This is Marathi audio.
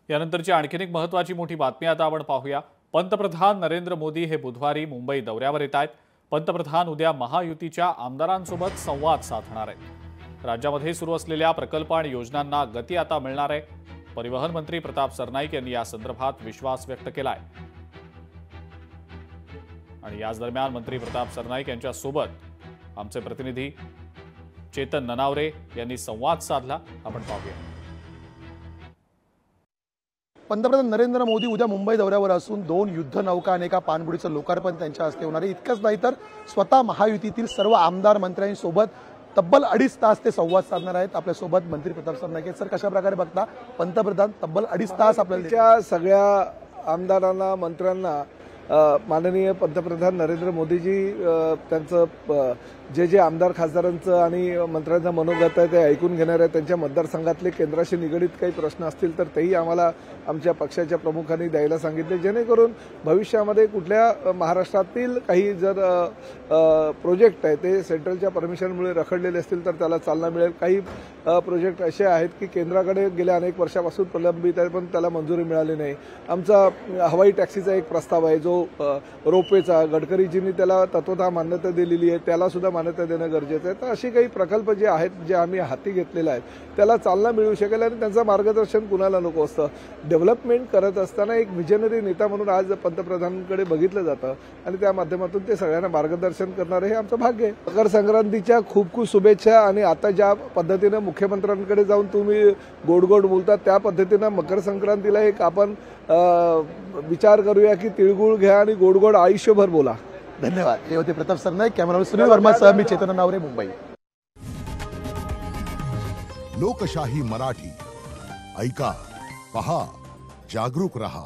यानंतरची आणखीन एक महत्त्वाची मोठी बातमी आता आपण पाहूया। पंतप्रधान नरेंद्र मोदी हे बुधवारी मुंबई दौऱ्यावर येत आहेत। पंतप्रधान उद्या महायुतीच्या आमदारांसोबत संवाद साधणार आहेत। राज्यामध्ये सुरू असलेल्या प्रकल्प आणि योजनांना गती आता मिळणार आहे। परिवहन मंत्री प्रताप सरनाईक यांनी या संदर्भात विश्वास व्यक्त केला आहे आणि याच दरम्यान मंत्री प्रताप सरनाईक यांच्या सोबत आमचे प्रतिनिधी चेतन ननावरे यांनी संवाद साधला। आपण पाहूया। पंतप्रधान नरेंद्र मोदी उद्या मुंबई दौऱ्यावर असून 2 युद्धनौका आणि एका पाणबुडीचं लोकार्पण त्यांच्या हस्ते होणार आहे। इतकंच नाही तर स्वतः महायुतीतील सर्व आमदार मंत्र्यांसोबत तब्बल 2.5 तास ते संवाद साधणार आहेत। आपल्यासोबत मंत्री प्रताप सरनाईक सर, कशा प्रकारे बघता पंतप्रधान तब्बल 2.5 तास आपल्याला सगळ्या आमदारांना मंत्र्यांना माननीय पंतप्रधान नरेंद्र मोदीजी त्यांचं जे आमदार खासदारांचं आणि मंत्र्यांचं मनोगत आहे ते ऐकून घेणार आहे। त्यांच्या मतदारसंघातले केंद्राशी निगडीत काही प्रश्न असतील तर तेही आम्हाला आमच्या पक्षाच्या प्रमुखांनी द्यायला सांगितले, जेणेकरून भविष्यामध्ये कुठल्या महाराष्ट्रातील काही जर प्रोजेक्ट आहे ते सेंट्रलच्या परमिशनमुळे रखडलेले असतील तर त्याला चालना मिळेल। काही प्रोजेक्ट असे आहेत की केंद्राकडे गेल्या अनेक वर्षापासून प्रलंबित आहे पण त्याला मंजुरी मिळाली नाही। आमचा हवाई टॅक्सीचा एक प्रस्ताव आहे जो रोपवेचा, गडकरीजींनी त्याला तत्वतः मान्यता दिलेली आहे, त्याला सुद्धा मान्यता देणं गरजेचं आहे। तर अशी काही प्रकल्प जे आहेत जे आम्ही हाती घेतलेले आहेत त्याला चालना मिळू शकेल आणि त्यांचं मार्गदर्शन कुणाला नको असतं। डेव्हलपमेंट करत असताना एक विजनरी नेता म्हणून आज पंतप्रधानांकडे बघितलं जातं आणि त्या माध्यमातून ते सगळ्यांना मार्गदर्शन करणारे हे आमचं भाग्य आहे। मकर संक्रांतीच्या खूप खूप शुभेच्छा। आणि आता ज्या पद्धतीनं मुख्यमंत्र्यांकडे जाऊन तुम्ही गोड गोड बोलता त्या पद्धतीनं मकर संक्रांतीला एक आपण विचार करूया की तिळगुळ घ्या आणि गोड गोड आयुष्यभर बोला। धन्यवाद। हे होते प्रताप सरनाईक। कॅमेरामॅन सुनील वर्मासह मी चेतन ननावरे, मुंबई। लोकशाही मराठी ऐका, पहा, जागरूक रहा।